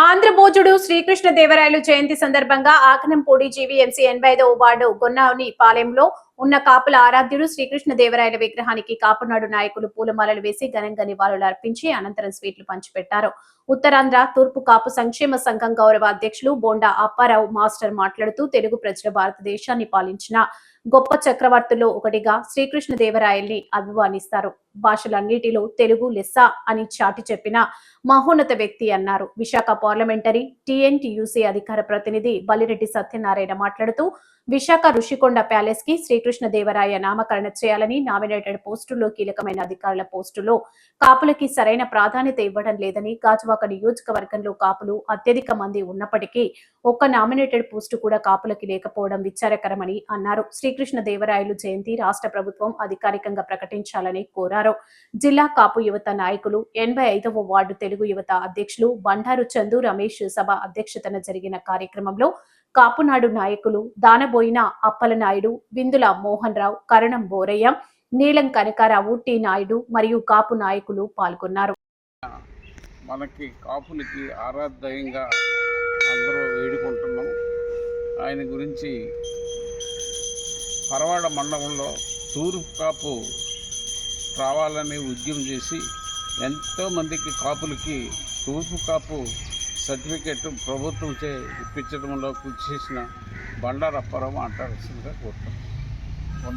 ఆంధ్రభోజుడు శ్రీకృష్ణదేవరాయలు జయంతి సందర్భంగా ఆకనంపూడి GVMC 85వ ward గొన్నాని పాలెంలో ఉన్న కాపుల ఆరాధ్యుడు శ్రీకృష్ణదేవరాయల విగ్రహానికి కాపునాడు నాయకులు పూలమాలలు వేసి ఘనంగా నివాళులు అర్పించి అనంతరం స్వీట్లు పంచిపెట్టారు. ఉత్తరాంధ్ర తూర్పు కాపు సంక్షేమ సంఘం గౌరవ అధ్యక్షులు బోండా అప్పారావు మాస్టర్ మాట్లాడుతూ తెలుగు ప్రజలు భారతదేశాన్ని పాలించిన గొప్ప చక్రవర్తుల్లో ఒకటిగా శ్రీకృష్ణదేవరాయల్ని అభిమానిస్తారు. భాషలన్నిటిలో తెలుగు లెస్స అని చాటి చెప్పిన మహోన్నత వ్యక్తి అన్నారు. విశాఖ పార్లమెంటరీ టీఎన్టీయూసీ అధికార ప్రతినిధి బలిరెడ్డి సత్యనారాయణ మాట్లాడుతూ విశాఖ ఋషికొండ ప్యాలెస్ కి శ్రీకృష్ణదేవరాయ నామకరణ చేయాలని, నామినేటెడ్ పోస్టుల్లో కీలకమైన అధికారుల పోస్టులో కాపులకి సరైన ప్రాధాన్యత ఇవ్వడం లేదని, గాజువాక నియోజకవర్గంలో కాపులు అత్యధిక మంది ఉన్నప్పటికీ ఒక్క నామినేటెడ్ పోస్టు కూడా కాపులకి లేకపోవడం విచారకరమని అన్నారు. శ్రీకృష్ణదేవరాయలు జయంతి రాష్ట్ర ప్రభుత్వం అధికారికంగా ప్రకటించాలని కోరారు. జిల్లా కాపు యువత నాయకులు 85వ వార్డు తెలుగు యువత అధ్యక్షులు బండారు చందు రమేష్ సభ అధ్యక్షతన జరిగిన కార్యక్రమంలో కాపునాడు నాయకులు దానబోయిన అప్పలనాయుడు, విందుల మోహన్ రావు, కరణం బోరయ్య, నీలం కనకారావు, టి నాయుడు మరియు కాపు నాయకులు పాల్గొన్నారు. మనకి కాపులకి ఆరాధ్యంగా అందరూ వేడుకుంటున్నాం. ఆయన గురించి పరవాడ మండలంలో తూర్పు కాపు రావాలని ఉద్యమం చేసి ఎంతోమందికి కాపులకి తూర్పు కాపు సర్టిఫికెట్ ప్రభుత్వంచే ఇప్పించడంలో కృషి చేసిన బండారు అప్పారావు మాట్లాడాల్సిందిగా కోరుతాం.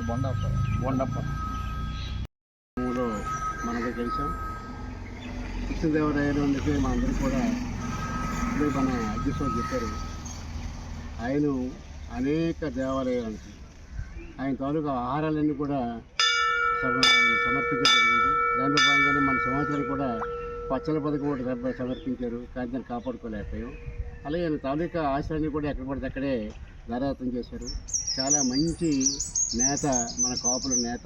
బొండప్పారావు మనకు తెలిసాం. కృష్ణదేవరాయలు అందుకే మనందరూ కూడా ఇప్పుడే మన అధ్యక్షులు చెప్పారు. ఆయన అనేక దేవాలయాలకి ఆయన తాలూకా ఆహారాలన్నీ కూడా సమర్పించడం జరిగింది. దాంట్లో భాగంగానే మన సమాచారం కూడా పచ్చల పథకం ఒకటి సమర్పించారు, కానీ దాన్ని కాపాడుకోలేకపోయాం. అలాగే ఆయన తాలూకా ఆశయాన్ని కూడా ఎక్కడ పడితే అక్కడే ధారాతం చేశారు. చాలా మంచి నేత, మన కాపుల నేత.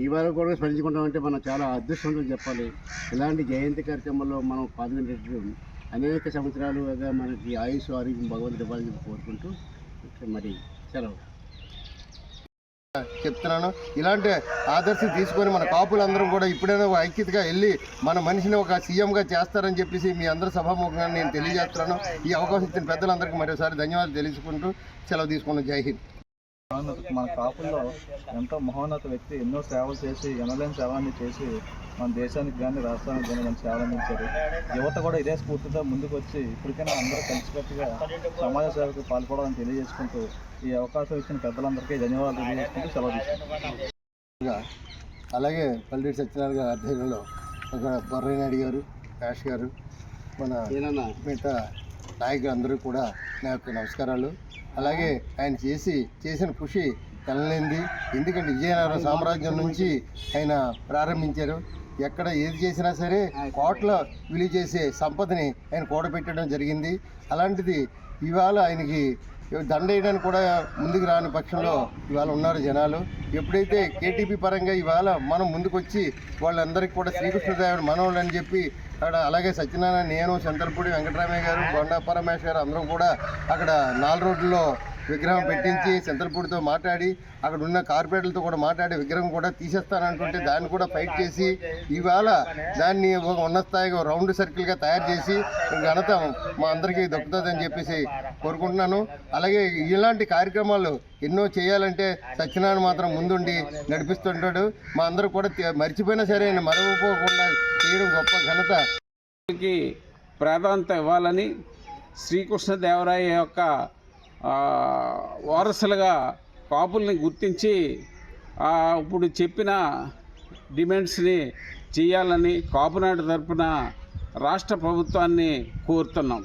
ఇవాళ కూడా స్మరించుకుంటామంటే మనం చాలా అదృష్టంతో చెప్పాలి. ఇలాంటి జయంతి కార్యక్రమంలో మనం పాల్గొనేటట్టు అనేక సంవత్సరాలుగా మనకి ఆయుష్ ఆరోగ్యం భగవంతుడి ఇవ్వాలని కోరుకుంటూ మరి సెలవు చెప్తున్నాను. ఇలాంటి ఆదర్శం తీసుకొని మన కాపులందరం కూడా ఇప్పుడైనా ఐక్యతగా వెళ్ళి మన మనిషిని ఒక సీఎంగా చేస్తారని చెప్పేసి మీ అందరి సభాముఖంగా నేను తెలియజేస్తున్నాను. ఈ అవకాశం ఇచ్చిన పెద్దలందరికీ మరోసారి ధన్యవాదాలు తెలుసుకుంటూ సెలవు తీసుకున్నాను. జై హింద్. మన కాపుల్లో ఎంతో మహోన్నత వ్యక్తి, ఎన్నో సేవలు చేసి ఎనలేని సేవలన్నీ చేసి మన దేశానికి కానీ రాష్ట్రానికి కానీ మన సేవలు అందించారు. యువత కూడా ఇదే స్ఫూర్తితో ముందుకు వచ్చి ఇప్పటికైనా అందరూ కలిసికట్టుగా సమాజ సేవకు పాల్పడాలని తెలియజేసుకుంటూ ఈ అవకాశం ఇచ్చిన పెద్దలందరికీ ధన్యవాదాలు తెలియజేసుకుంటూ సెలవు తీసుకుంటాం. అలాగే పల్లెటి సత్యనారాయణ గారి అధ్యయనంలో ఒక బొర్రనాయుడు గారు, యాష్ గారు, మన మిగతా నాయకులు అందరూ కూడా నా యొక్క నమస్కారాలు. అలాగే ఆయన చేసిన కృషి కలలేంది. ఎందుకంటే విజయనగర సామ్రాజ్యం నుంచి ఆయన ప్రారంభించారు. ఎక్కడ ఏది చేసినా సరే కోట్ల విలువ చేసే సంపదని ఆయన కూడబెట్టడం జరిగింది. అలాంటిది ఇవాళ ఆయనకి దండ వేయడానికి కూడా ముందుకు రాని పక్షంలో ఇవాళ ఉన్నారు జనాలు. ఎప్పుడైతే కేటీపీ పరంగా ఇవాళ మనం ముందుకు వచ్చి వాళ్ళందరికీ కూడా శ్రీకృష్ణదేవుడు మనవాళ్ళు అని చెప్పి అక్కడ, అలాగే సత్యనారాయణ, నేను, చంద్రపూడి వెంకటరామయ్య గారు, బొండా పరమేశ్వర గారు అందరం కూడా అక్కడ 4 రోడ్లలో విగ్రహం పెట్టించి చంద్రపూడితో మాట్లాడి అక్కడ ఉన్న కార్పొరేట్లతో కూడా మాట్లాడి విగ్రహం కూడా తీసేస్తానంటుంటే దాన్ని కూడా ఫైట్ చేసి ఇవాళ దాన్ని ఒక ఉన్నత స్థాయిగా రౌండ్ సర్కిల్గా తయారు చేసి ఘనత మా అందరికీ దక్కుతుందని చెప్పేసి కోరుకుంటున్నాను. అలాగే ఇలాంటి కార్యక్రమాలు ఎన్నో చేయాలంటే సత్యనారాయణ మాత్రం ముందుండి నడిపిస్తుంటాడు. మా అందరూ కూడా మర్చిపోయినా సరే ఆయన మరవపోకుండా చేయడం గొప్ప ఘనత. ప్రాధాన్యత ఇవ్వాలని శ్రీకృష్ణదేవరాయ యొక్క వారసులుగా కాపుల్ని గుర్తించి ఇప్పుడు చెప్పిన డిమాండ్స్ని చేయాలని కాపునాడు తరపున రాష్ట్ర ప్రభుత్వాన్ని కోరుతున్నాం.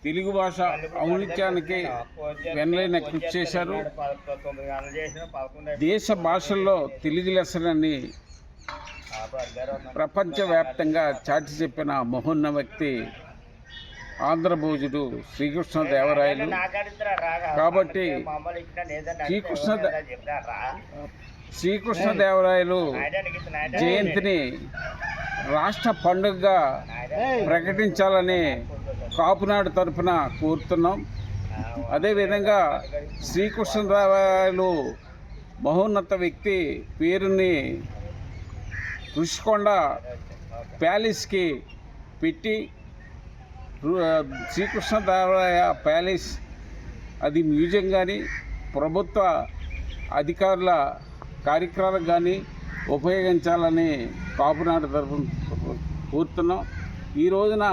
తెలుగు భాష ఔన్నత్యానికి వెనలైన కృషి చేశారు. దేశ భాషల్లో తెలుగు లెసనని ప్రపంచవ్యాప్తంగా చాటి చెప్పిన మహోన్నత వ్యక్తి ఆంధ్రభోజుడు శ్రీకృష్ణదేవరాయలు. కాబట్టి శ్రీకృష్ణదేవరాయలు జయంతిని రాష్ట్ర పండుగగా ప్రకటించాలని కాపునాడు తరఫున కోరుతున్నాం. అదేవిధంగా శ్రీకృష్ణదేవరాయలు మహోన్నత వ్యక్తి పేరుని ఋషికొండ ప్యాలెస్కి పెట్టి శ్రీకృష్ణదేవరాయ ప్యాలెస్ అది మ్యూజియం కానీ ప్రభుత్వ అధికారుల కార్యక్రమాలకు కానీ ఉపయోగించాలని కాపునాడు తరఫున కోరుతున్నాం. ఈ రోజున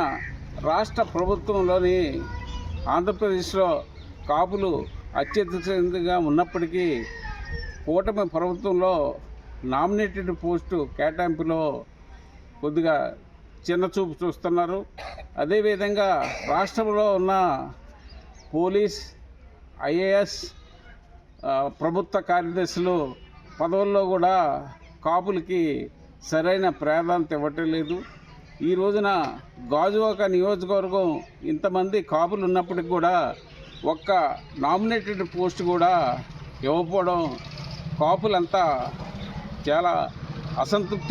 రాష్ట్ర ప్రభుత్వంలోని ఆంధ్రప్రదేశ్లో కాపులు అత్యధికంగా ఉన్నప్పటికీ కూటమి ప్రభుత్వంలో నామినేటెడ్ పోస్టు కేటాయింపులో కొద్దిగా చిన్నచూపు చూస్తున్నారు. అదేవిధంగా రాష్ట్రంలో ఉన్న పోలీస్, ఐఏఎస్, ప్రభుత్వ కార్యదర్శులు పదవుల్లో కూడా కాపులకి సరైన ప్రాధాన్యత ఇవ్వటం లేదు. ఈ రోజున గాజువాక నియోజకవర్గం ఇంతమంది కాపులు ఉన్నప్పటికి కూడా ఒక్క నామినేటెడ్ పోస్ట్ కూడా ఇవ్వకపోవడం కాపులంతా చాలా అసంతృప్తి